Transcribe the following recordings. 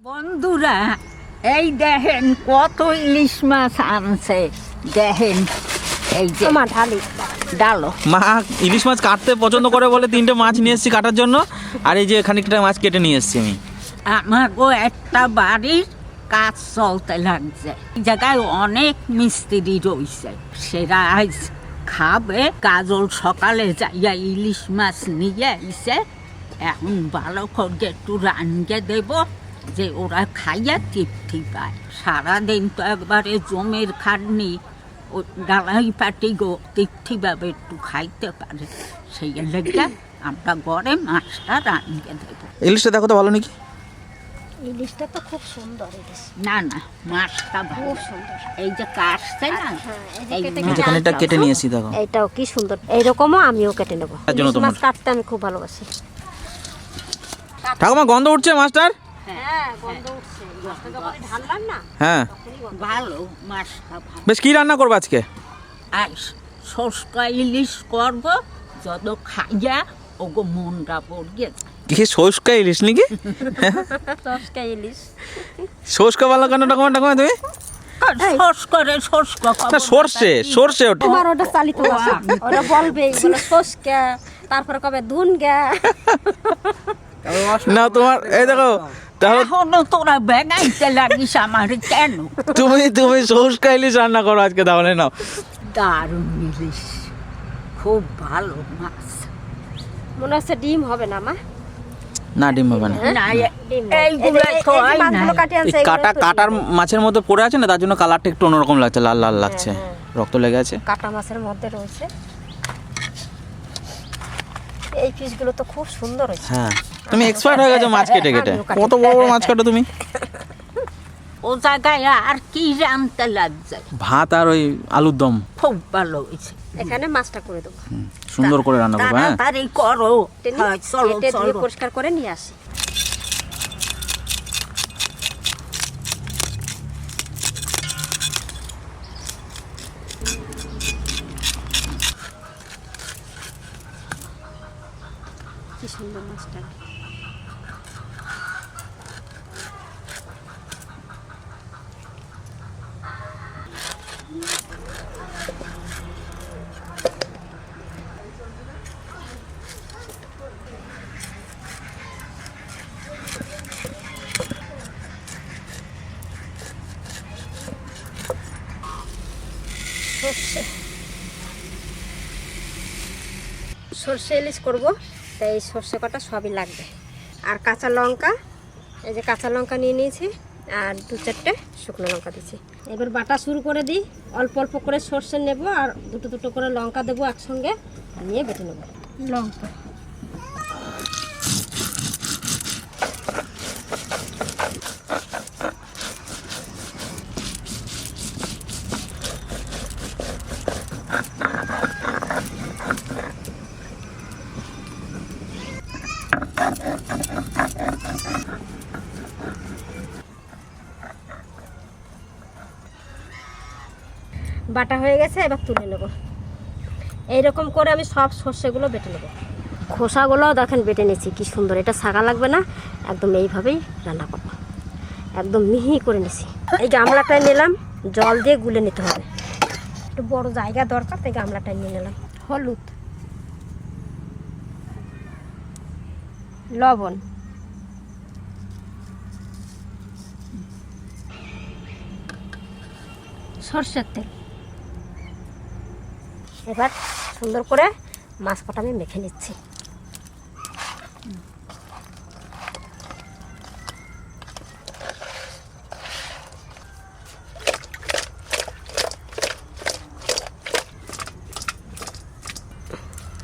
বন্ধুরা এই দেখেন কত ইলিশ মাছ আনছে, দেখেন এই যে মা ঢালি ডালো। মা ইলিশ মাছ কাটতে পছন্দ করে বলে 3টে মাছ নিয়ে এসেছি কাটার জন্য, আর এই যে খানিকটা মাছ কেটে নিয়ে এসেছি আমি। আমাকেও একটা বাড়ির কাজ চলতে লাগছে, এই জায়গায় অনেক মিস্ত্রি রয়েছে, সেরা আজ খাবে। কাজল সকালে যাইয়া ইলিশ মাছ নিয়ে আইছে, এখন ভালো করে একটু রান্না দেব যে ওরা খাইয়া তৃপ্তি পায়। সারাদিন তো একবারে জমের খাটনি, ও ডালাই পাটি গো তৃপ্তিভাবে একটু খাইতে পারে, সেই লেগে আমরা ঘরে মাছটা রান্না দেবো। ইলিশটা দেখো তো ভালো নাকি? ইলিশটা তো খুব সুন্দর ইলিশ। না না, মাছটা খুব ভালো সুন্দর। এই যে কাটছে না, এই খানিকটা কেটে নিয়ে এসেছি দেখো। এইটাও কি সুন্দর, এইরকমও আমিও কেটে নেবো। তার জন্য ইলিশ মাছ তোমার- কাটতে আমি খুব ভালোবাসি। ঠাকুমা গন্ধ উঠছে মাছটার। হ্যাঁ গন্ধ উঠছে, মাছটা যখন ঢাললাম না হ্যাঁ ভালো মাছটা ভালো। বেশ, কি রান্না করবো আজকে? আর সস্তা ইলিশ করব, যত খাইয়া ওগো মনটা পড়িয়ে কি সস্কা ইলিশ নাকি? দশটা ইলিশ। সস্কা ভালো কেন ঠাকুমা? ঠাকুমা তুমি সস করে সস্কা না, সর্ষে সর্ষে ওটা। তোমার ওটা চালিত ভাষা, ওটা বলবে বলে সস্কা, তারপরে কবে ধুনগা। না তোমার এই দেখো তাহলে এখনো তোরা বেগাইতে লাগিস আমার কেন? তুমি সস্কা ইলিশ রান্না করো আজকে তাহলে। নাও দারুণ ইলিশ, খুব ভালো মাছ। মনে হচ্ছে ডিম হবে না মা? না, ডিম হবে না। না ডিম এইগুলো তো হয় না। মাছগুলো কাটি এই আনছে, এগুলো কাটা তো কাটার মাছের মধ্যে পড়ে আছে না, তার জন্য কালারটা একটু অন্যরকম লাগছে, লাল লাল লাগছে, রক্ত লেগে আছে। কাটা মাছের মধ্যে রয়েছে। এই পিসগুলো তো খুব সুন্দর হয়েছে। হ্যাঁ, তুমি এক্সপার্ট হয়ে গেছো মাছ কেটে কেটে। কত বড় বড় মাছ কাটো তুমি। ও জায়গায় আর কি জানতে লাগছে, ভাত আর ওই আলুর দম খুব ভালো হয়েছে। এখানে মাছটা করে দেবো, সুন্দর করে রান্না করবো। হ্যাঁ তাড়াতাড়ি করো। হ্যাঁ, চলো কেটে ধুয়ে চলো। পরিষ্কার করে নিয়ে আসি। কি সুন্দর মাছটা। সর্ষে ইলিশ করবো, তাই এই সর্ষে কটা সবই লাগবে। আর কাঁচা লঙ্কা, এই যে কাঁচা লঙ্কা নিয়ে নিয়েছি, আর 2-4টে শুকনো লঙ্কা দিয়েছি। এবার বাটা শুরু করে দিই। অল্প অল্প করে সর্ষে নেব, আর দুটো দুটো করে লঙ্কা দেবো একসঙ্গে, নিয়ে বেটে নেব। লঙ্কা বাটা হয়ে গেছে, এবার তুলে নেব। এইরকম করে আমি সব সর্ষেগুলো বেটে নেব। খোসাগুলো দেখেন বেটে নিয়েছি, কি সুন্দর। এটা ছাগা লাগবে না, একদম এইভাবেই রান্না করবো, একদম মিহি করে নিয়েছি। এই গামলাটায় নিলাম, জল দিয়ে গুলে নিতে হবে, একটু বড় জায়গা দরকার, তাই গামলাটায় নিয়ে নিলাম। হলুদ, লবণ, সর্ষের তেল। এবার সুন্দর করে মাছ কটা আমি মেখে নিচ্ছি।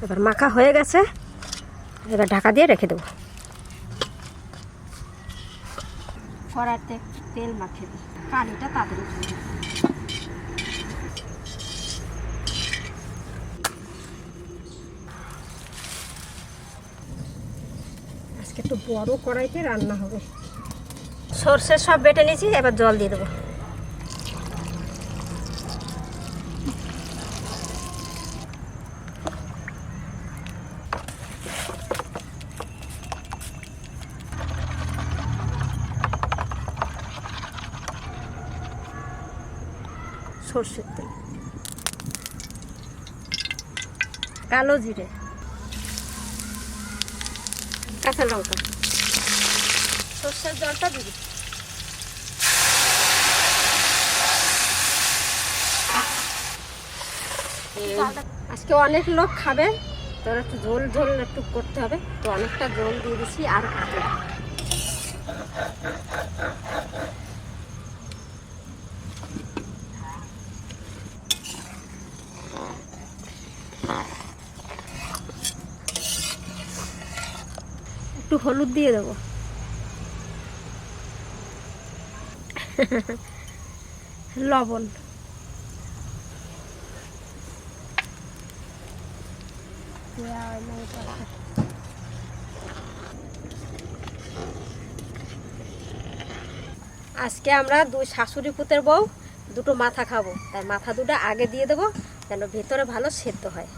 এবার মাখা হয়ে গেছে, এবার ঢাকা দিয়ে রেখে দেবো। কড়াইতে তেল মাখিয়ে দিই, কালিটা তাড়াতাড়ি উঠে যায়। আজকে একটু বড় কড়াইতে রান্না হবে। সর্ষে সব বেটে নিয়েছি, এবার জল দিয়ে দেবো। সর্ষের তেল, কালো জিরে, কাঁচা লঙ্কা, সর্ষের জলটা দিবি। আজকে অনেক লোক খাবে, তোর একটু ঝোল ঝোল একটু করতে হবে, তো অনেকটা ঝোল দিয়ে দিছি আর কাটে। একটু হলুদ দিয়ে দেবো, লবণ, আজকে আমরা দুই শাশুড়ি পুতের বউ দুটো মাথা খাবো, তাই মাথা দুটো আগে দিয়ে দেবো যেন ভেতরে ভালো সেদ্ধ হয়।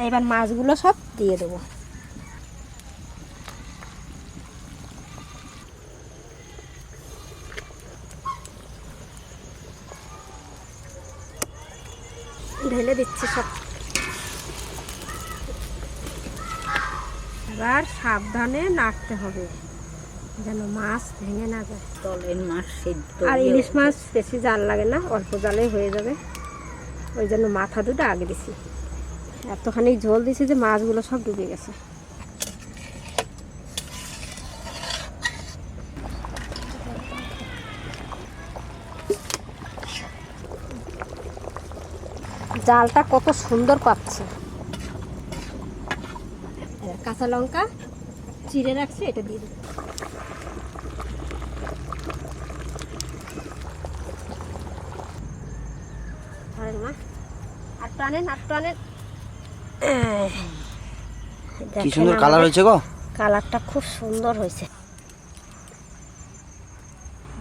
এবার মাছগুলো সব দিয়ে দেবো। ঢেলে দিচ্ছি সব। এবার সাবধানে নাড়তে হবে যেন মাছ ভেঙে না যায়। তলের মাছ সেদ্ধ, আর ইলিশ মাছ বেশি জাল লাগে না, অল্প জালেই হয়ে যাবে, ওই জন্য মাথা দুটো আগে দিছি। এতখানি ঝোল দিছি যে মাছগুলো সব ডুবে গেছে। জালটা কত সুন্দর পাচ্ছে। কাঁচা লঙ্কা চিড়ে রাখছি, এটা দিয়ে দেবো। কি সুন্দর কালার হয়েছে গো, কালারটা খুব সুন্দর হয়েছে।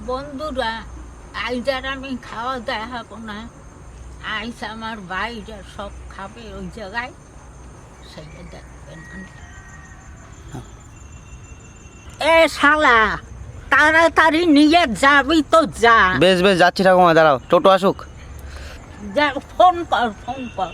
বন্ধুরা, আজ আর আমি খাওয়া দেখাবো না, আজ আমার বাইরে সব খাবে ওই জায়গায়, সেটা দেখবেন। এ শালা, তাড়াতাড়ি নিয়ে যাবি তো যা। বেশ বেশ যাচ্ছি ঠাকুমা, দাঁড়াও টোটো আসুক। যা, ফোন কর, ফোন কর।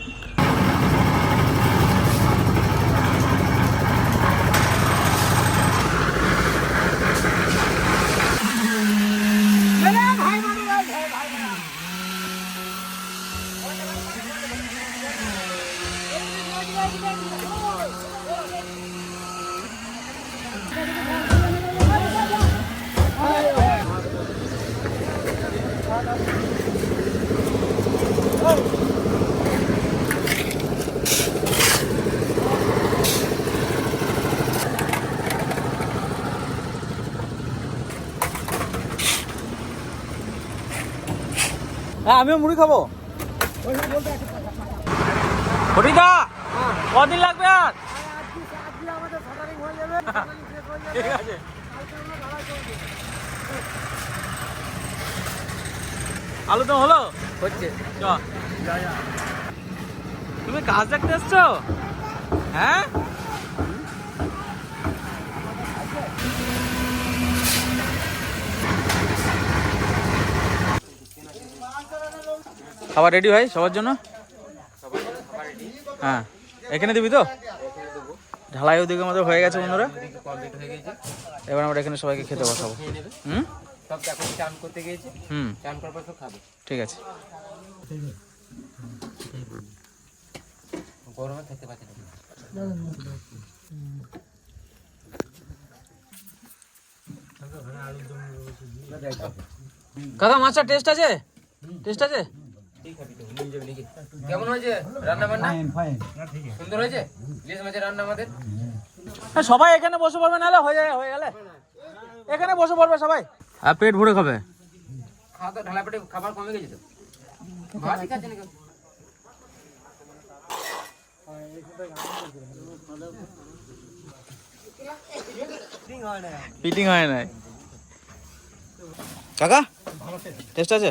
হ্যাঁ, আমিও মুড়ি খাবো। ফটিদা, কদিন লাগবে আর? ঠিক আছে। আলু তো হলো, হচ্ছে। তুমি কাজ দেখতে এসছো? হ্যাঁ, খাবার রেডি হয় সবার জন্য? হ্যাঁ, এখানে দিবি তো? ঢালাই ওদিকে আমাদের হয়ে গেছে বন্ধুরা, এবার আমরা এখানে সবাইকে খেতে বসাবো। হুম, হুম, ঠিক আছে। কাকা, মাছটা টেস্ট আছে? টেস্ট আছে? কেমন হয়েছে রান্না বান্না? সুন্দর হয়েছে ইলিশ মাছের রান্না আমাদের। সবাই এখানে বসে পড়বে, নাহলে হয়ে গেলে এখানে বসে পড়বে সবাই, আর পেট ভরে খাবে। খাওয়া তো ঢালা পেটে খাবার কমে গেছে তো, ভাতই খাচ্ছে না কেউ। ফিটিং হয় নাই। কাকা, টেস্ট আছে?